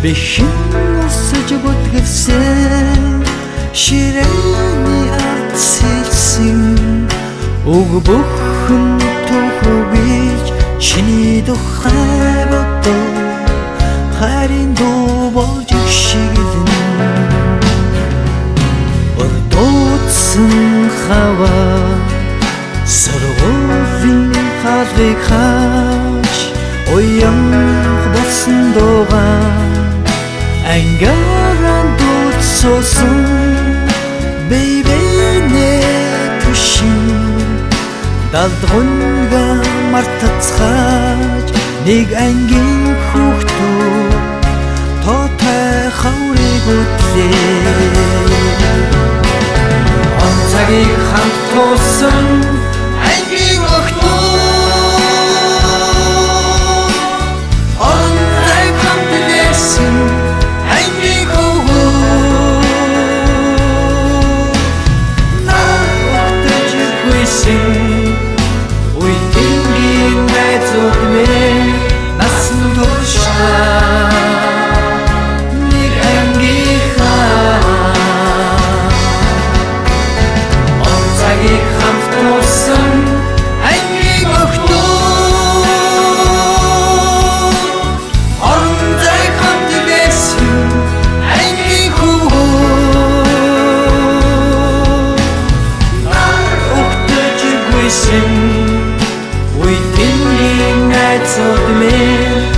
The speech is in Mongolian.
Бэхэн усаж бүтгэлсэн ширээний ард сэлсэн уг бүхэн түүхүүгийж чиний тухай бодоо харин дуу болж шигэлнэ ордоцсон хаваа саргуулын хаалгыг хааж уян болсон дуугаа ангааран дуудсан бэйбэнэ түшин далдгунга мартацгааж нэг ангийн хүүхдөө тоотой хаврыг үтлээ онцагийг хамт туусан ангийн охтоо онцаг хамт байсан ангийн хөвгөө наахтаж гүйсэн уйдингийн найзууд минь насан туршаа нэг ангийнхаа онцагийг хамт туусан ангийн охтоо онцаг хамт байсан ангийн хөвгөө наахтаж гүйсэн уйдингийн найзууд минь